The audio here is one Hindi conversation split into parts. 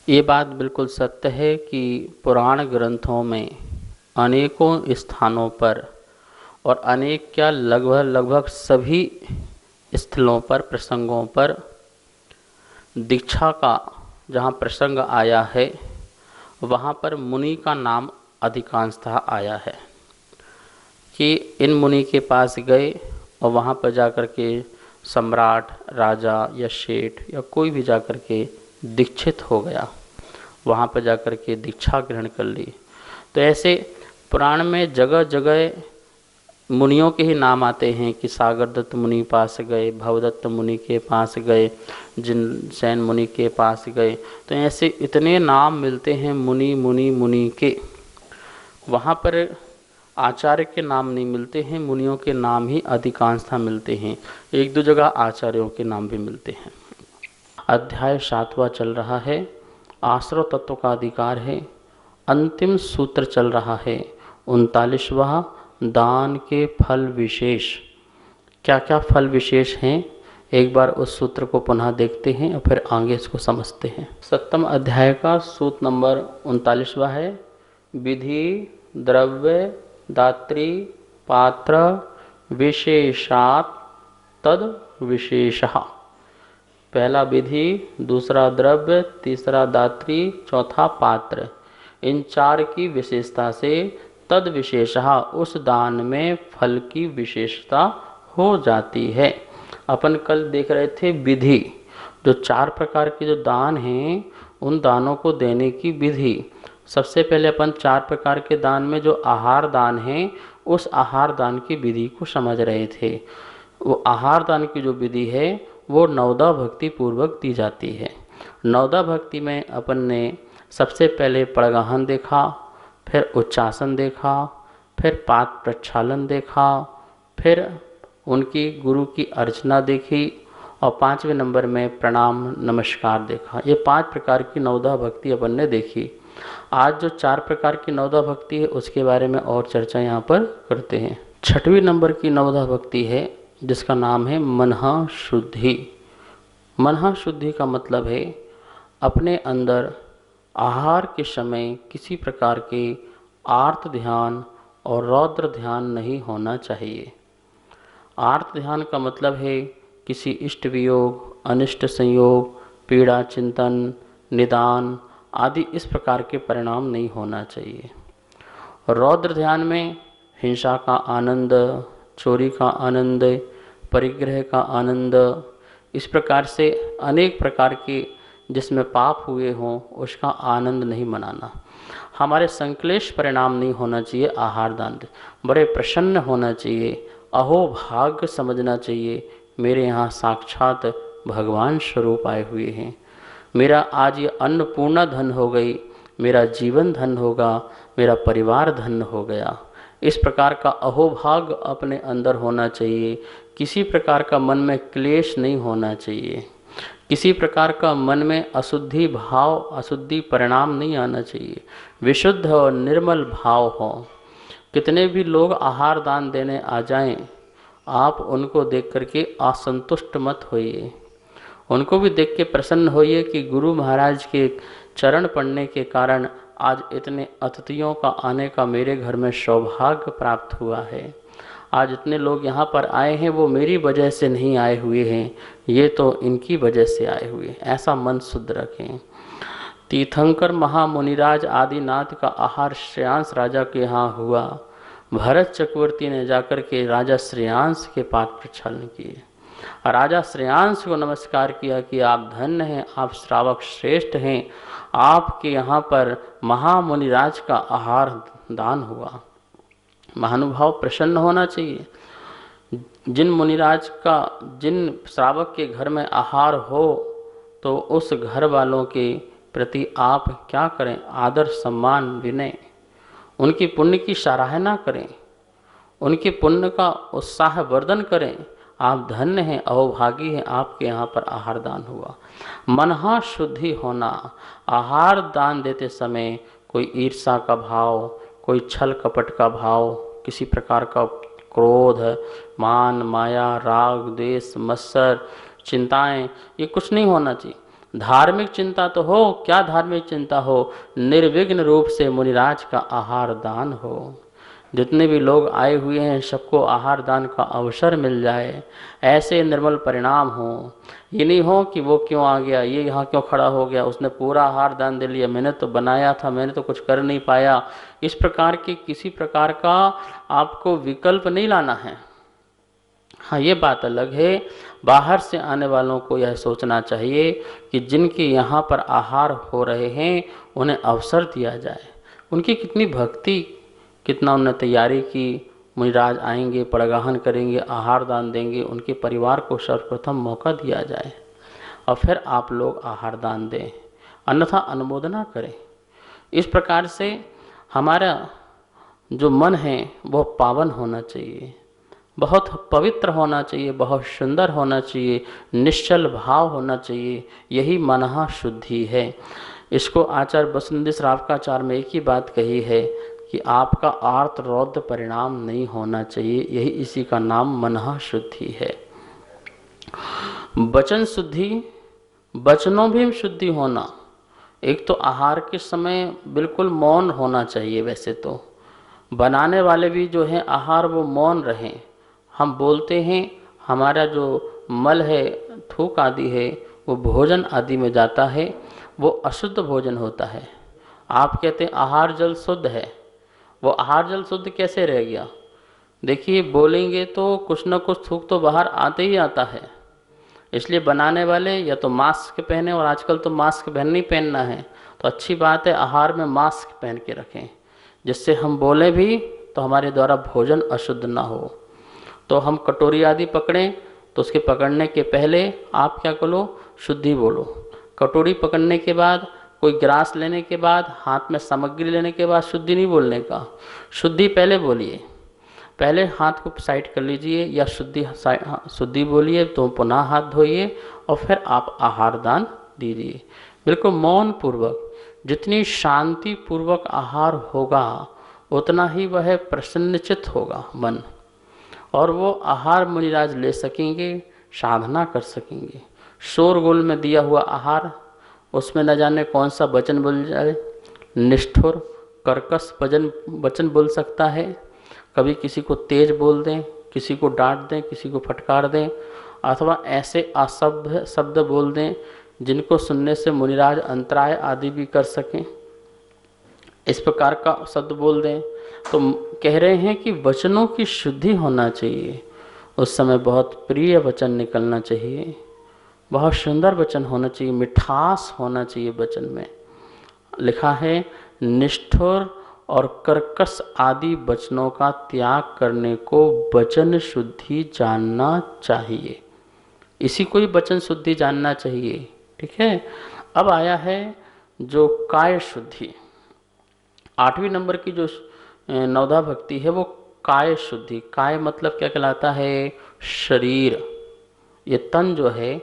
ये बात बिल्कुल सत्य है कि पुराण ग्रंथों में अनेकों स्थानों पर और अनेक क्या लगभग लगभग सभी स्थलों पर प्रसंगों पर दीक्षा का जहाँ प्रसंग आया है वहाँ पर मुनि का नाम अधिकांशतः आया है कि इन मुनि के पास गए और वहाँ पर जाकर के सम्राट, राजा या सेठ या कोई भी जाकर के दीक्षित हो गया, वहाँ पर जाकर के दीक्षा ग्रहण कर ली। तो ऐसे पुराण में जगह जगह मुनियों के ही नाम आते हैं कि सागर दत्त मुनि पास गए, भवदत्त मुनि के पास गए, जिनसैन मुनि के पास गए। तो ऐसे इतने नाम मिलते हैं मुनि मुनि मुनि के। वहाँ पर आचार्य के नाम नहीं मिलते हैं, मुनियों के नाम ही अधिकांशतः मिलते हैं। एक दो जगह आचार्यों के नाम भी मिलते हैं। अध्याय 7वां चल रहा है, आश्रव तत्व का अधिकार है। अंतिम सूत्र चल रहा है 39वां, दान के फल विशेष। क्या क्या फल विशेष हैं, एक बार उस सूत्र को पुनः देखते हैं और फिर आगे इसको समझते हैं। 7वें अध्याय का सूत्र नंबर 39वां है, विधि द्रव्य दात्री पात्र विशेषात तद विशेषः। पहला विधि, दूसरा द्रव्य, तीसरा दात्री, चौथा पात्र। इन चार की विशेषता से तद विशेषः उस दान में फल की विशेषता हो जाती है। अपन कल देख रहे थे विधि, जो चार प्रकार के जो दान हैं उन दानों को देने की विधि। सबसे पहले अपन चार प्रकार के दान में जो आहार दान है उस आहार दान की विधि को समझ रहे थे। वो आहार दान की जो विधि है वो नवदा भक्ति पूर्वक दी जाती है। नवदा भक्ति में अपन ने सबसे पहले पड़गहन देखा, फिर उच्चासन देखा, फिर पाद प्रक्षालन देखा, फिर उनकी गुरु की अर्चना देखी और 5वें नंबर में प्रणाम नमस्कार देखा। ये 5 प्रकार की नवदा भक्ति अपन ने देखी। आज जो 4 प्रकार की नवदा भक्ति है उसके बारे में और चर्चा यहाँ पर करते हैं। 6वें नंबर की नवदा भक्ति है जिसका नाम है मनहा शुद्धि। मनहा शुद्धि का मतलब है अपने अंदर आहार के समय किसी प्रकार के आर्त ध्यान और रौद्र ध्यान नहीं होना चाहिए। आर्त ध्यान का मतलब है किसी इष्ट वियोग, अनिष्ट संयोग, पीड़ा चिंतन, निदान आदि इस प्रकार के परिणाम नहीं होना चाहिए। रौद्र ध्यान में हिंसा का आनंद, चोरी का आनंद, परिग्रह का आनंद, इस प्रकार से अनेक प्रकार के जिसमें पाप हुए हों उसका आनंद नहीं मनाना। हमारे संक्लेश परिणाम नहीं होना चाहिए। आहार दान बड़े प्रसन्न होना चाहिए, अहो भाग्य समझना चाहिए, मेरे यहाँ साक्षात भगवान स्वरूप आए हुए हैं, मेरा आज ये अन्नपूर्णा धन हो गई, मेरा जीवन धन होगा, मेरा परिवार धन हो गया। इस प्रकार का अहोभाग्य अपने अंदर होना चाहिए। किसी प्रकार का मन में क्लेश नहीं होना चाहिए, किसी प्रकार का मन में अशुद्धि भाव, अशुद्धि परिणाम नहीं आना चाहिए। विशुद्ध और निर्मल भाव हो। कितने भी लोग आहार दान देने आ जाएं, आप उनको देख करके असंतुष्ट मत होइए, उनको भी देख के प्रसन्न होइए कि गुरु महाराज के चरण पड़ने के कारण आज इतने अतिथियों का आने का मेरे घर में सौभाग्य प्राप्त हुआ है। आज इतने लोग यहाँ पर आए हैं वो मेरी वजह से नहीं आए हुए हैं, ये तो इनकी वजह से आए हुए हैं। ऐसा मन शुद्ध रखें। तीर्थंकर महामुनिराज आदिनाथ का आहार श्रेयांश राजा के यहाँ हुआ। भरत चक्रवर्ती ने जाकर के राजा श्रेयांश के पाद प्रक्षालन किए। राजा श्रेयांश को नमस्कार किया कि आप धन्य हैं, आप श्रावक श्रेष्ठ हैं, आपके यहाँ पर महामुनिराज का आहार दान हुआ। महानुभाव प्रसन्न होना चाहिए। जिन मुनिराज का, जिन श्रावक के घर में आहार हो तो उस घर वालों के प्रति आप क्या करें, आदर सम्मान विनय, उनकी पुण्य की सराहना करें, उनके पुण्य का उत्साह वर्धन करें। आप धन्य हैं, अहोभागी हैं, आपके यहाँ पर आहार दान हुआ। मनहा शुद्धि होना। आहार दान देते समय कोई ईर्ष्या का भाव, कोई छल कपट का भाव, किसी प्रकार का क्रोध, मान माया, राग द्वेष, मत्सर, चिंताएं, ये कुछ नहीं होना चाहिए। धार्मिक चिंता तो हो, क्या धार्मिक चिंता हो, निर्विघ्न रूप से मुनिराज का आहार दान हो। जितने भी लोग आए हुए हैं सबको आहार दान का अवसर मिल जाए, ऐसे निर्मल परिणाम हो। ये नहीं हो कि वो क्यों आ गया, ये यहाँ क्यों खड़ा हो गया, उसने पूरा आहार दान दे लिया, मैंने तो बनाया था, मैंने तो कुछ कर नहीं पाया। इस प्रकार के किसी प्रकार का आपको विकल्प नहीं लाना है। हाँ, ये बात अलग है, बाहर से आने वालों को यह सोचना चाहिए कि जिनके यहाँ पर आहार हो रहे हैं उन्हें अवसर दिया जाए। उनकी कितनी भक्ति, कितना उन्होंने तैयारी की, मुनिराज आएंगे, पड़गाहन करेंगे, आहार दान देंगे, उनके परिवार को सर्वप्रथम मौका दिया जाए और फिर आप लोग आहार दान दें, अन्यथा अनुमोदना करें। इस प्रकार से हमारा जो मन है वो पावन होना चाहिए, बहुत पवित्र होना चाहिए, बहुत सुंदर होना चाहिए, निश्चल भाव होना चाहिए। यही मनः शुद्धि है। इसको आचार्य बसंती श्रावकाचार्य में एक ही बात कही है कि आपका आर्त रौद्र परिणाम नहीं होना चाहिए, यही इसी का नाम मनः शुद्धि है। वचन शुद्धि, वचनों भी शुद्धि होना। एक तो आहार के समय बिल्कुल मौन होना चाहिए, वैसे तो बनाने वाले भी जो है आहार वो मौन रहें। हम बोलते हैं, हमारा जो मल है, थूक आदि है, वो भोजन आदि में जाता है, वो अशुद्ध भोजन होता है। आप कहते हैं आहार जल शुद्ध है, वो आहार जल शुद्ध कैसे रह गया? देखिए, बोलेंगे तो कुछ न कुछ थूक तो बाहर आते ही आता है। इसलिए बनाने वाले या तो मास्क पहने, और आजकल तो मास्क पहनना ही पहनना है, तो अच्छी बात है आहार में मास्क पहन के रखें, जिससे हम बोले भी तो हमारे द्वारा भोजन अशुद्ध ना हो। तो हम कटोरी आदि पकड़ें तो उसके पकड़ने के पहले आप क्या करो, शुद्धि बोलो। कटोरी पकड़ने के बाद, कोई ग्रास लेने के बाद, हाथ में सामग्री लेने के बाद शुद्धि नहीं बोलने का, शुद्धि पहले बोलिए। पहले हाथ को साइड कर लीजिए या शुद्धि बोलिए, तो पुनः हाथ धोइए और फिर आप आहार दान दीजिए, बिल्कुल मौन पूर्वक। जितनी शांति पूर्वक आहार होगा उतना ही वह प्रसन्नचित होगा मन, और वो आहार मुनिराज ले सकेंगे, साधना कर सकेंगे। शोरगुल में दिया हुआ आहार, उसमें न जाने कौन सा वचन बोल जाए, निष्ठुर कर्कश वचन बोल सकता है। कभी किसी को तेज बोल दें, किसी को डांट दें, किसी को फटकार दें, अथवा ऐसे असभ्य शब्द बोल दें जिनको सुनने से मुनिराज अंतराय आदि भी कर सकें। इस प्रकार का शब्द बोल दें तो कह रहे हैं कि वचनों की शुद्धि होना चाहिए। उस समय बहुत प्रिय वचन निकलना चाहिए, बहुत सुंदर वचन होना चाहिए, मिठास होना चाहिए वचन में। लिखा है, निष्ठुर और कर्कश आदि वचनों का त्याग करने को वचन शुद्धि जानना चाहिए। इसी को ही वचन शुद्धि जानना चाहिए। ठीक है। अब आया है जो काय शुद्धि। 8वीं नंबर की जो नवधा भक्ति है वो काय शुद्धि। काय मतलब क्या कहलाता है? शरीर, ये तन जो है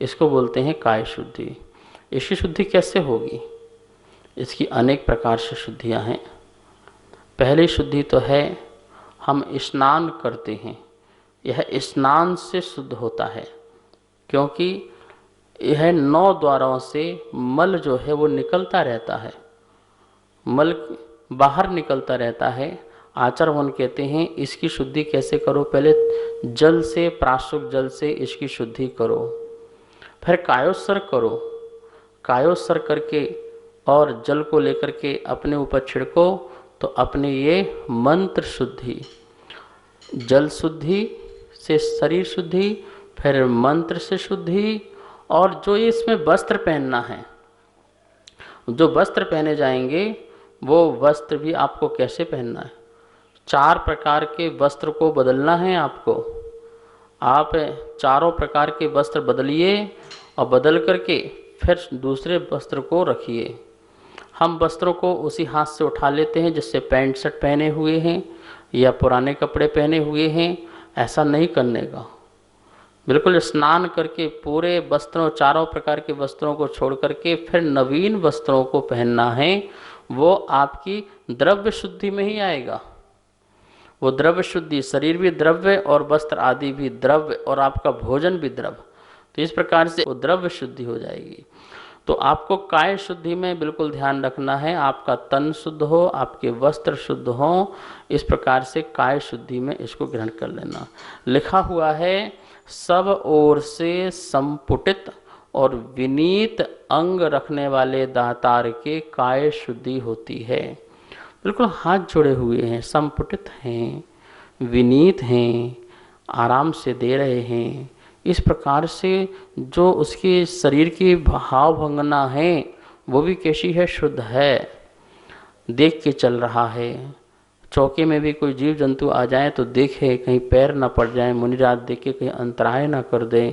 इसको बोलते हैं काय शुद्धि। इसकी शुद्धि कैसे होगी? इसकी अनेक प्रकार से शुद्धियां हैं। पहली शुद्धि तो है हम स्नान करते हैं, यह स्नान से शुद्ध होता है, क्योंकि यह 9 द्वारों से मल जो है वो निकलता रहता है, मल बाहर निकलता रहता है। आचर्यवन कहते हैं इसकी शुद्धि कैसे करो? पहले जल से, प्राशुक जल से इसकी शुद्धि करो, फिर कायोत्सर करो। कायोत्सर करके और जल को लेकर के अपने ऊपर छिड़को तो अपने ये मंत्र शुद्धि, जल शुद्धि से शरीर शुद्धि, फिर मंत्र से शुद्धि, और जो इसमें वस्त्र पहनना है, जो वस्त्र पहने जाएंगे वो वस्त्र भी आपको कैसे पहनना है? 4 प्रकार के वस्त्र को बदलना है आपको। आप चारों प्रकार के वस्त्र बदलिए और बदल करके फिर दूसरे वस्त्र को रखिए। हम वस्त्रों को उसी हाथ से उठा लेते हैं जिससे पैंट शर्ट पहने हुए हैं या पुराने कपड़े पहने हुए हैं, ऐसा नहीं करने का। बिल्कुल स्नान करके पूरे वस्त्रों, चारों प्रकार के वस्त्रों को छोड़ करके फिर नवीन वस्त्रों को पहनना है। वो आपकी द्रव्य शुद्धि में ही आएगा। वो द्रव्य शुद्धि, शरीर भी द्रव्य और वस्त्र आदि भी द्रव्य और आपका भोजन भी द्रव्य, तो इस प्रकार से वो द्रव्य शुद्धि हो जाएगी। तो आपको काय शुद्धि में बिल्कुल ध्यान रखना है, आपका तन शुद्ध हो, आपके वस्त्र शुद्ध हो, इस प्रकार से काय शुद्धि में इसको ग्रहण कर लेना। लिखा हुआ है, सब ओर से संपुटित और विनीत अंग रखने वाले दातार के काय शुद्धि होती है। बिल्कुल हाथ जोड़े हुए हैं, संपुटित हैं, विनीत हैं, आराम से दे रहे हैं, इस प्रकार से जो उसके शरीर की भाव भंगना है वो भी कैसी है, शुद्ध है, देख के चल रहा है। चौके में भी कोई जीव जंतु आ जाए तो देखे कहीं पैर ना पड़ जाए, मुनिराज देख के कहीं अंतराय ना कर दे।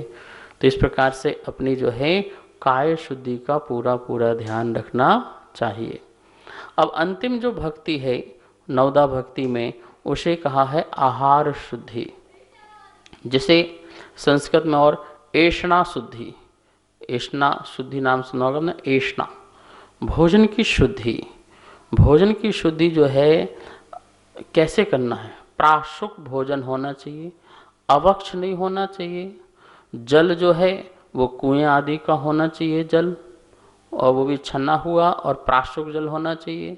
तो इस प्रकार से अपनी जो है काय शुद्धि का पूरा पूरा ध्यान रखना चाहिए। अब अंतिम जो भक्ति है नवदा भक्ति में, उसे कहा है आहार शुद्धि, जिसे संस्कृत में और ऐष्णा शुद्धि, ऐष्णा शुद्धि नाम सुना होगा ना, ऐष्णा भोजन की शुद्धि। भोजन की शुद्धि जो है कैसे करना है, प्राशुक भोजन होना चाहिए, अवक्ष नहीं होना चाहिए। जल जो है वो कुएं आदि का होना चाहिए जल, और वो भी छन्ना हुआ, और प्राशुक जल होना चाहिए।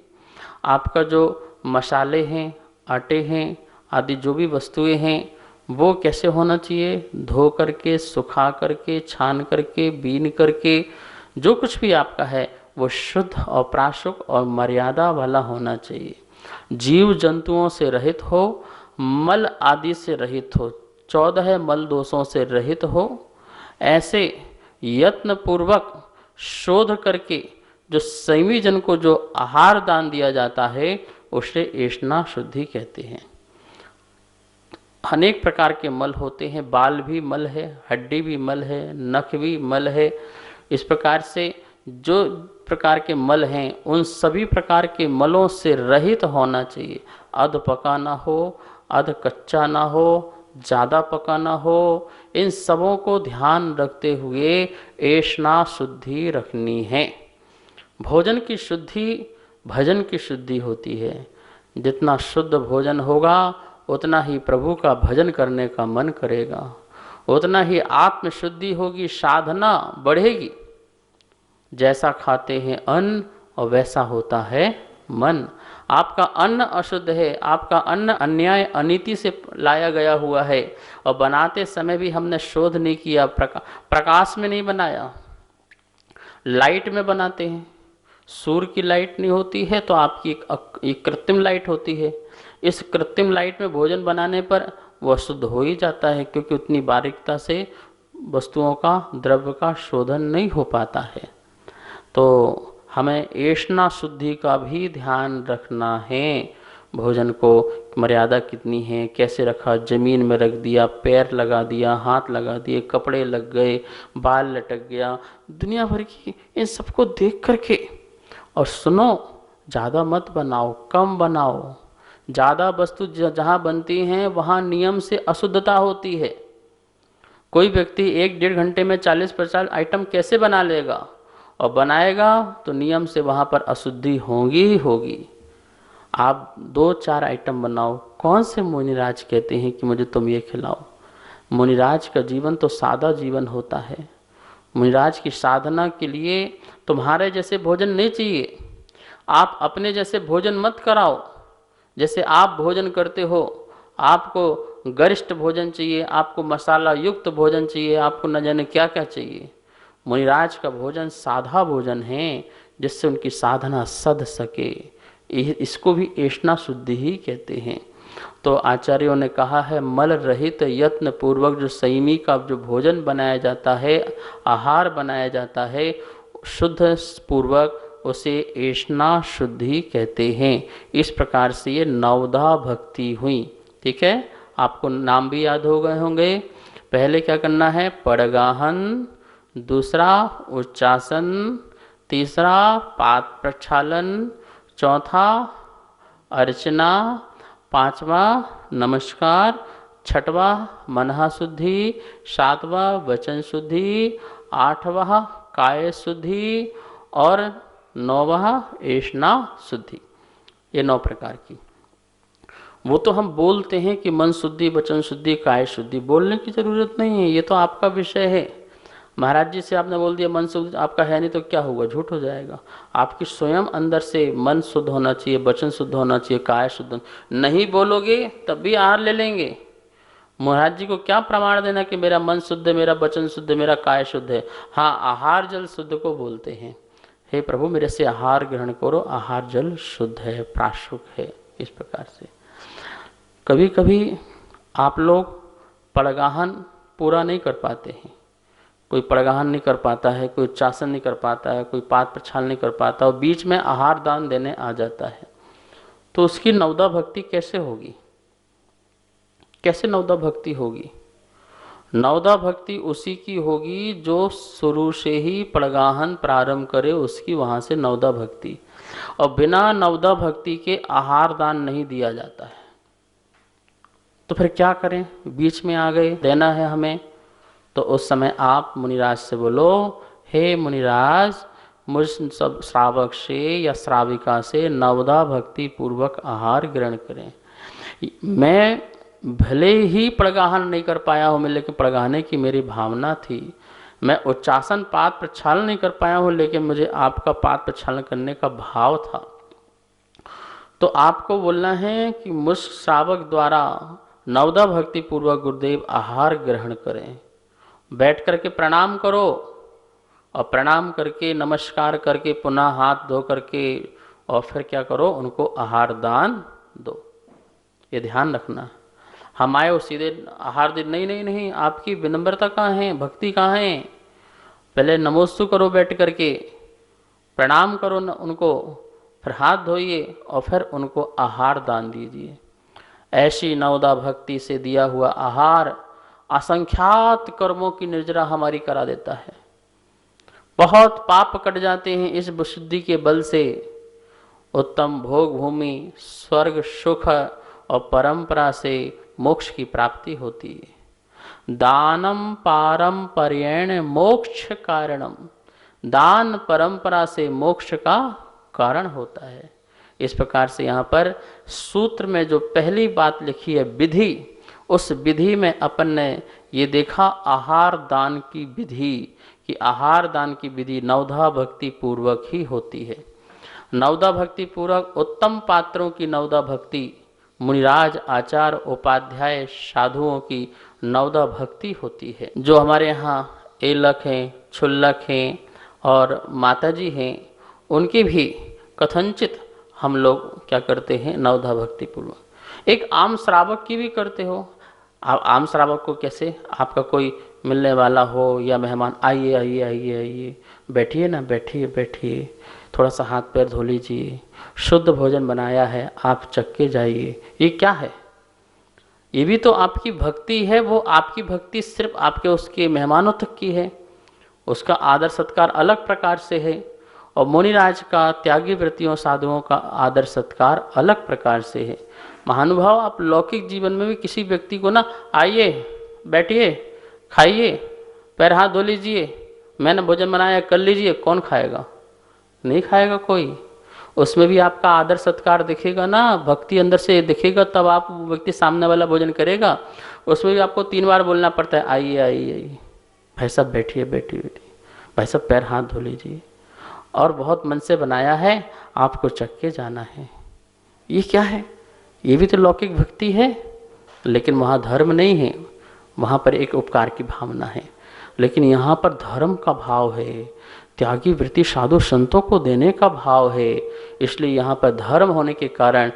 आपका जो मसाले हैं, आटे हैं आदि जो भी वस्तुएं हैं वो कैसे होना चाहिए, धो करके, सुखा करके, छान करके, बीन करके, जो कुछ भी आपका है वो शुद्ध और प्राशुक और मर्यादा वाला होना चाहिए। जीव जंतुओं से रहित हो, मल आदि से रहित हो, 14 मल दोषों से रहित हो। ऐसे यत्न पूर्वक शोध करके जो संयमी जन को जो आहार दान दिया जाता है उसे ऐष्णा शुद्धि कहते हैं। अनेक प्रकार के मल होते हैं, बाल भी मल है, हड्डी भी मल है, नख भी मल है। इस प्रकार से जो प्रकार के मल हैं उन सभी प्रकार के मलों से रहित होना चाहिए। अध पका ना हो, अध कच्चा ना हो, ज़्यादा पका ना हो, इन सबों को ध्यान रखते हुए ऐष्णा शुद्धि रखनी है। भोजन की शुद्धि भजन की शुद्धि होती है। जितना शुद्ध भोजन होगा उतना ही प्रभु का भजन करने का मन करेगा, उतना ही आत्म शुद्धि होगी, साधना बढ़ेगी। जैसा खाते हैं अन्न और वैसा होता है मन। आपका अन्न अशुद्ध है, आपका अन्न अन्याय अनीति से लाया गया हुआ है, और बनाते समय भी हमने शोध नहीं किया, प्रकाश में नहीं बनाया, लाइट में बनाते हैं। सूर्य की लाइट नहीं होती है तो आपकी एक कृत्रिम लाइट होती है। इस कृत्रिम लाइट में भोजन बनाने पर वह शुद्ध हो ही जाता है, क्योंकि उतनी बारीकता से वस्तुओं का, द्रव्य का शोधन नहीं हो पाता है। तो हमें ऐष्णा शुद्धि का भी ध्यान रखना है। भोजन को मर्यादा कितनी है, कैसे रखा, जमीन में रख दिया, पैर लगा दिया, हाथ लगा दिए, कपड़े लग गए, बाल लटक गया, दुनिया भर की इन सबको देख करके, और सुनो, ज़्यादा मत बनाओ, कम बनाओ। ज़्यादा वस्तु जहाँ बनती हैं वहाँ नियम से अशुद्धता होती है। कोई व्यक्ति 1-1.5 घंटे में 40-50 आइटम कैसे बना लेगा, और बनाएगा तो नियम से वहाँ पर अशुद्धि होगी ही होगी। आप 2-4 आइटम बनाओ। कौन से मुनिराज कहते हैं कि मुझे तुम ये खिलाओ? मुनिराज का जीवन तो सादा जीवन होता है। मुनिराज की साधना के लिए तुम्हारे जैसे भोजन नहीं चाहिए। आप अपने जैसे भोजन मत कराओ। जैसे आप भोजन करते हो, आपको गरिष्ठ भोजन चाहिए, आपको मसाला युक्त भोजन चाहिए, आपको न जाने क्या क्या चाहिए। मुनिराज का भोजन साधा भोजन है, जिससे उनकी साधना सध सके। इसको भी ऐष्णा शुद्धि ही कहते हैं। तो आचार्यों ने कहा है, मल रहित यत्न पूर्वक जो संयमी का जो भोजन बनाया जाता है, आहार बनाया जाता है, शुद्ध पूर्वक उसे ऐष्णा शुद्धि कहते हैं। इस प्रकार से ये नवदा भक्ति हुई। ठीक है, आपको नाम भी याद हो गए होंगे। पहले क्या करना है, पड़गाहन, दूसरा उच्चासन, तीसरा पाद प्रक्षालन, चौथा अर्चना, पांचवा नमस्कार, छठवा मनहा शुद्धि, सातवां वचन शुद्धि, आठवां काय शुद्धि और 9वां ऐष्णा शुद्धि। ये 9 प्रकार की। वो तो हम बोलते हैं कि मन शुद्धि, वचन शुद्धि, काय शुद्धि, बोलने की जरूरत नहीं है, ये तो आपका विषय है। महाराज जी से आपने बोल दिया मन शुद्ध आपका है नहीं तो क्या होगा, झूठ हो जाएगा। आपकी स्वयं अंदर से मन शुद्ध होना चाहिए, वचन शुद्ध होना चाहिए, काय शुद्ध। नहीं बोलोगे तब भी आहार ले लेंगे। महाराज जी को क्या प्रमाण देना कि मेरा मन शुद्ध है, मेरा वचन शुद्ध है, मेरा काय शुद्ध है। हाँ, आहार जल शुद्ध को बोलते हैं, हे प्रभु मेरे से आहार ग्रहण करो, आहार जल शुद्ध है, प्राशुक है। इस प्रकार से कभी कभी आप लोग पड़गाहन पूरा नहीं कर पाते हैं। कोई पड़गाहन नहीं कर पाता है, कोई उच्चासन नहीं कर पाता है, कोई पाद प्रक्षालन नहीं कर पाता और बीच में आहार दान देने आ जाता है, तो उसकी नवदा भक्ति कैसे होगी? कैसे नवदा भक्ति होगी? नवदा भक्ति उसी की होगी जो शुरू से ही पड़गाहन प्रारंभ करे, उसकी वहाँ से नवदा भक्ति। और बिना नवदा भक्ति के आहार दान नहीं दिया जाता है। तो फिर क्या करें? बीच में आ गए, देना है हमें, तो उस समय आप मुनिराज से बोलो, हे मुनिराज मुझ सब श्रावक से या श्राविका से नवदा भक्ति पूर्वक आहार ग्रहण करें। मैं भले ही पड़गाहन नहीं कर पाया हूँ, लेकिन पड़गाहने की मेरी भावना थी। मैं उच्चासन पाद प्रक्षालन नहीं कर पाया हूँ, लेकिन मुझे आपका पाद प्रक्षालन करने का भाव था। तो आपको बोलना है कि मुझ श्रावक द्वारा नवदा भक्ति पूर्वक गुरुदेव आहार ग्रहण करें। बैठ करके प्रणाम करो और प्रणाम करके नमस्कार करके पुनः हाथ धो करके और फिर क्या करो, उनको आहार दान दो। ये ध्यान रखना। हम आए और सीधे आहार दे, नहीं नहीं नहीं, आपकी विनम्रता कहाँ है, भक्ति कहाँ है? पहले नमोस्तु करो, बैठ करके प्रणाम करो उनको, फिर हाथ धोइए और फिर उनको आहार दान दीजिए। ऐसी नवदा भक्ति से दिया हुआ आहार असंख्यात कर्मों की निर्जरा हमारी करा देता है। बहुत पाप कट जाते हैं इस विशुद्धि के बल से। उत्तम भोग भूमि, स्वर्ग सुख और परंपरा से मोक्ष की प्राप्ति होती है। दानम पारंपर्येण मोक्ष कारणम, दान परंपरा से मोक्ष का कारण होता है। इस प्रकार से यहाँ पर सूत्र में जो पहली बात लिखी है विधि, उस विधि में अपन ने ये देखा आहार दान की विधि, कि आहार दान की विधि नवदा भक्ति पूर्वक ही होती है। नवदा भक्ति पूर्वक उत्तम पात्रों की नवदा भक्ति, मुनिराज आचार्य उपाध्याय साधुओं की नवदा भक्ति होती है। जो हमारे यहाँ एलक हैं, छुल्लक हैं और माताजी हैं, उनकी भी कथनचित हम लोग क्या करते हैं, नवदा भक्ति पूर्वक। एक आम श्रावक की भी करते हो। आप आम श्रावक को कैसे, आपका कोई मिलने वाला हो या मेहमान, आइए आइए आइए आइए, बैठिए ना, बैठिए बैठिए, थोड़ा सा हाथ पैर धो लीजिए, शुद्ध भोजन बनाया है, आप चख के जाइए। ये क्या है? ये भी तो आपकी भक्ति है। वो आपकी भक्ति सिर्फ आपके उसके मेहमानों तक की है, उसका आदर सत्कार अलग प्रकार से है। और मुनिराज का, त्यागी वृत्तियों साधुओं का आदर सत्कार अलग प्रकार से है। महानुभाव, आप लौकिक जीवन में भी किसी व्यक्ति को ना, आइए बैठिए, खाइए, पैर हाथ धो लीजिए, मैंने भोजन बनाया कर लीजिए, कौन खाएगा? नहीं खाएगा कोई। उसमें भी आपका आदर सत्कार दिखेगा ना, भक्ति अंदर से दिखेगा, तब आप व्यक्ति सामने वाला भोजन करेगा। उसमें भी आपको 3 बार बोलना पड़ता है, आइए आइए आइए, भाई साहब बैठिए बैठिए बैठिए, भाई साहब पैर हाथ धो लीजिए, और बहुत मन से बनाया है, आपको चख के जाना है। ये क्या है? ये भी तो लौकिक भक्ति है, लेकिन वहाँ धर्म नहीं है, वहाँ पर एक उपकार की भावना है। लेकिन यहाँ पर धर्म का भाव है, त्यागी वृत्ति साधु संतों को देने का भाव है। इसलिए यहाँ पर धर्म होने के कारण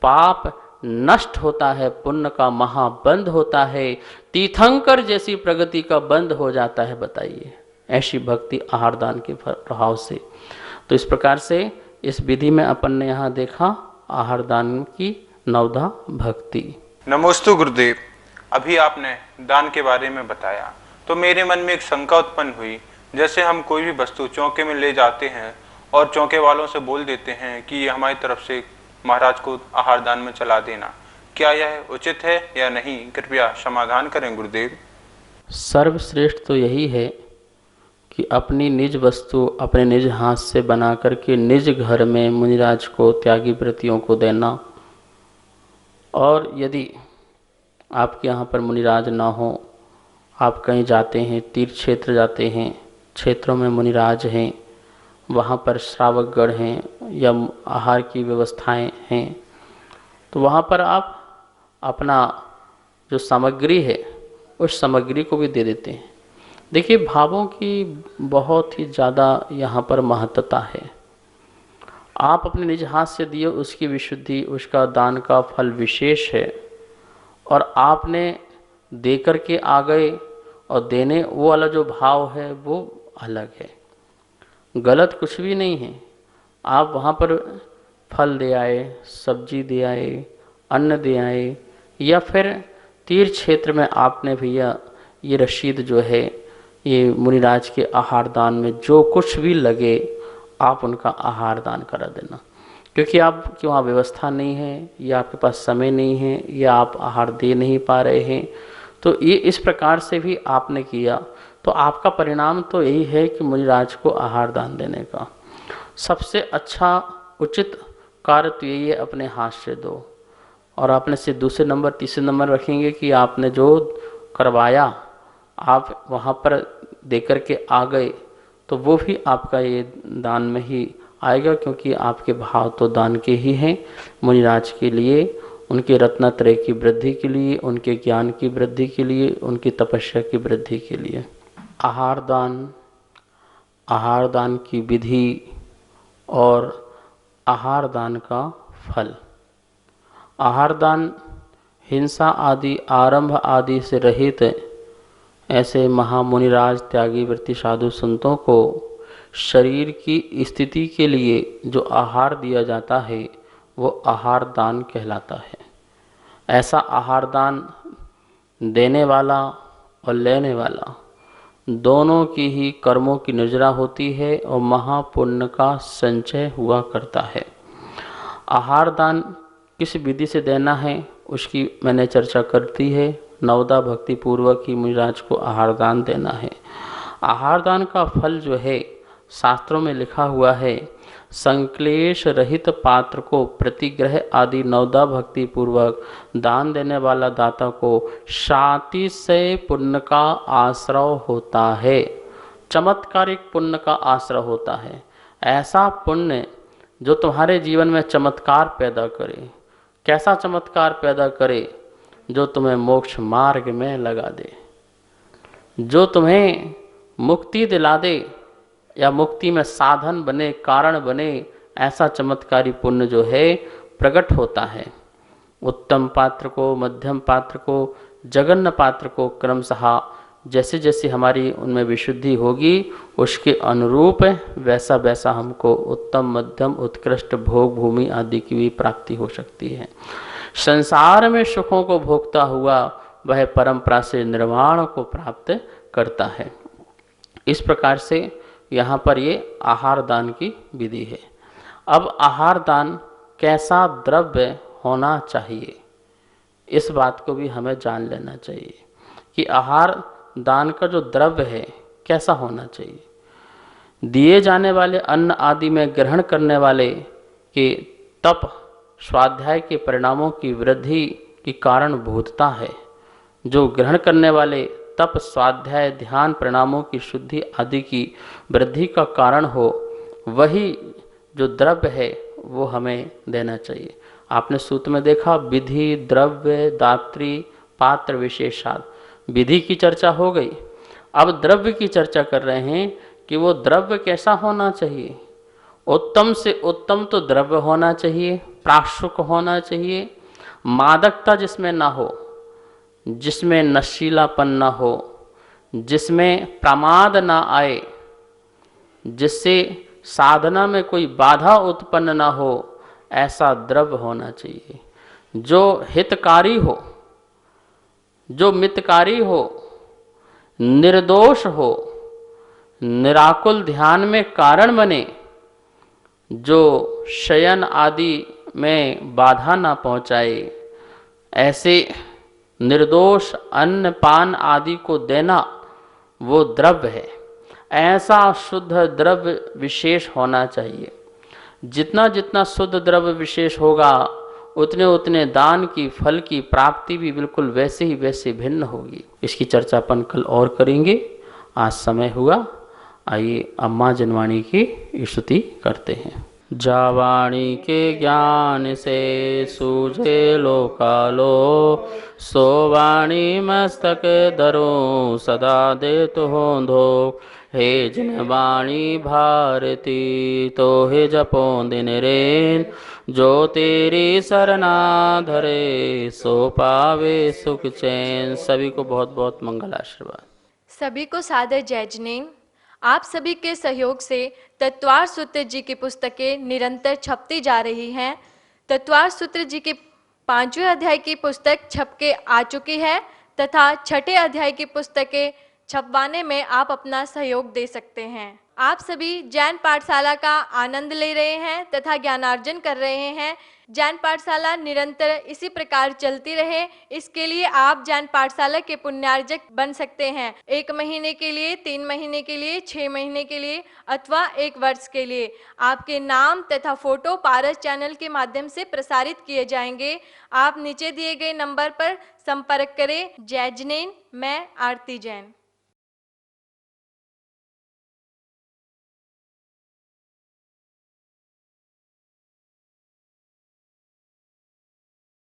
पाप नष्ट होता है, पुण्य का महाबंध होता है, तीर्थंकर जैसी प्रगति का बंध हो जाता है। बताइए, ऐसी भक्ति आहार दान के प्रभाव से। तो इस प्रकार से इस विधि में अपन ने यहाँ देखा आहार दान की नवदा भक्ति। नमोस्तु गुरुदेव, अभी आपने दान के बारे में बताया तो मेरे मन में एक शंका उत्पन्न हुई। जैसे हम कोई भी वस्तु चौके में ले जाते हैं और चौके वालों से बोल देते हैं कि ये हमारी तरफ से महाराज को आहार दान में चला देना, क्या यह उचित है या नहीं? कृपया समाधान करें गुरुदेव। सर्वश्रेष्ठ तो यही है कि अपनी निज वस्तु अपने निज हाथ से बना करके निज घर में मुनिराज को, त्यागी वृत्तियों को देना। और यदि आपके यहाँ पर मुनिराज ना हो, आप कहीं जाते हैं, तीर्थ क्षेत्र जाते हैं, क्षेत्रों में मुनिराज हैं, वहाँ पर श्रावकगण हैं या आहार की व्यवस्थाएं हैं, तो वहाँ पर आप अपना जो सामग्री है उस सामग्री को भी दे देते हैं। देखिए, भावों की बहुत ही ज़्यादा यहाँ पर महत्वता है। आप अपने निज हाथ से दिए उसकी विशुद्धि, उसका दान का फल विशेष है, और आपने दे कर के आ गए और देने वो वाला जो भाव है वो अलग है। गलत कुछ भी नहीं है। आप वहाँ पर फल दे आए, सब्जी दे आए, अन्न दे आए, या फिर तीर्थ क्षेत्र में आपने भैया ये रसीद जो है, ये मुनिराज के आहार दान में जो कुछ भी लगे आप उनका आहार दान करा देना। क्योंकि आपकी वहाँ व्यवस्था नहीं है, या आपके पास समय नहीं है, या आप आहार दे नहीं पा रहे हैं, तो ये इस प्रकार से भी आपने किया तो आपका परिणाम तो यही है कि मुनिराज को आहार दान देने का सबसे अच्छा उचित कार्य तो यही है, अपने हाथ से दो। और आपने से दूसरे नंबर तीसरे नंबर रखेंगे कि आपने जो करवाया आप वहाँ पर दे कर के आ गए, तो वो भी आपका ये दान में ही आएगा, क्योंकि आपके भाव तो दान के ही हैं मुनिराज के लिए, उनके रत्नत्रय की वृद्धि के लिए, उनके ज्ञान की वृद्धि के लिए, उनकी तपस्या की वृद्धि के लिए। आहार दान की विधि और आहार दान का फल। आहार दान हिंसा आदि आरंभ आदि से रहित ऐसे महामुनिराज त्यागी व्रती साधु संतों को शरीर की स्थिति के लिए जो आहार दिया जाता है वो आहार दान कहलाता है। ऐसा आहार दान देने वाला और लेने वाला दोनों की ही कर्मों की नजरा होती है और महापुण्य का संचय हुआ करता है। आहार दान किस विधि से देना है उसकी मैंने चर्चा करती है। नवदा भक्ति पूर्वक ही मुनिराज को आहार दान देना है। आहार दान का फल जो है शास्त्रों में लिखा हुआ है, संक्लेश रहित पात्र को प्रतिग्रह आदि नवदा भक्ति पूर्वक दान देने वाला दाता को शाति से पुण्य का आश्रय होता है। चमत्कारिक पुण्य का आश्रय होता है, ऐसा पुण्य जो तुम्हारे जीवन में चमत्कार पैदा करे। कैसा चमत्कार पैदा करे? जो तुम्हें मोक्ष मार्ग में लगा दे, जो तुम्हें मुक्ति दिला दे या मुक्ति में साधन बने, कारण बने। ऐसा चमत्कारी पुण्य जो है प्रकट होता है। उत्तम पात्र को, मध्यम पात्र को, जघन्य पात्र को क्रमशः जैसे जैसे हमारी उनमें विशुद्धि होगी उसके अनुरूप वैसा वैसा हमको उत्तम, मध्यम, उत्कृष्ट भोग भूमि आदि की भी प्राप्ति हो सकती है। संसार में सुखों को भोगता हुआ वह परंपरा से निर्वाण को प्राप्त करता है। इस प्रकार से यहाँ पर ये आहार दान की विधि है। अब आहार दान कैसा द्रव्य होना चाहिए, इस बात को भी हमें जान लेना चाहिए कि आहार दान का जो द्रव्य है कैसा होना चाहिए। दिए जाने वाले अन्न आदि में ग्रहण करने वाले के तप स्वाध्याय के परिणामों की वृद्धि की कारण भूतता है। जो ग्रहण करने वाले तप स्वाध्याय ध्यान परिणामों की शुद्धि आदि की वृद्धि का कारण हो, वही जो द्रव्य है वो हमें देना चाहिए। आपने सूत्र में देखा, विधि द्रव्य दात्री पात्र विशेषाद। विधि की चर्चा हो गई, अब द्रव्य की चर्चा कर रहे हैं कि वो द्रव्य कैसा होना चाहिए। उत्तम से उत्तम तो द्रव्य होना चाहिए, प्राशुक होना चाहिए, मादकता जिसमें ना हो, जिसमें नशीलापन ना हो, जिसमें प्रमाद ना आए, जिससे साधना में कोई बाधा उत्पन्न ना हो, ऐसा द्रव्य होना चाहिए। जो हितकारी हो, जो मितकारी हो, निर्दोष हो, निराकुल ध्यान में कारण बने, जो शयन आदि में बाधा ना पहुंचाए, ऐसे निर्दोष अन्न पान आदि को देना वो द्रव्य है। ऐसा शुद्ध द्रव्य विशेष होना चाहिए। जितना जितना शुद्ध द्रव्य विशेष होगा उतने उतने दान की फल की प्राप्ति भी बिल्कुल वैसे ही वैसे भिन्न होगी। इसकी चर्चा अपन कल और करेंगे। आज समय हुआ, आइए अम्मा जनवाणी की स्तुति करते हैं। जावाणी के ज्ञान से सूझे लोकालो, सो वाणी मस्तक धरो सदा दे तो होंधो। हे जिन वाणी भारती तो हे जपो दिन रेन, जो तेरी सरना धरे सो पावे सुख चैन। सभी को बहुत बहुत मंगल आशीर्वाद। सभी को सादर जय जिनेन्द्र। आप सभी के सहयोग से तत्वार सूत्र जी की पुस्तकें निरंतर छपती जा रही हैं। तत्वार सूत्र जी के 5वें अध्याय की पुस्तक छप के आ चुकी है तथा 6ठे अध्याय की पुस्तकें छपवाने में आप अपना सहयोग दे सकते हैं। आप सभी जैन पाठशाला का आनंद ले रहे हैं तथा ज्ञानार्जन कर रहे हैं। जैन पाठशाला निरंतर इसी प्रकार चलती रहे, इसके लिए आप जैन पाठशाला के पुण्यार्जक बन सकते हैं। 1 महीने के लिए, 3 महीने के लिए, 6 महीने के लिए अथवा 1 वर्ष के लिए आपके नाम तथा फोटो पारस चैनल के माध्यम से प्रसारित किए जाएंगे। आप नीचे दिए गए नंबर पर संपर्क करें। जय जिनेन्द्र। मैं आरती जैन।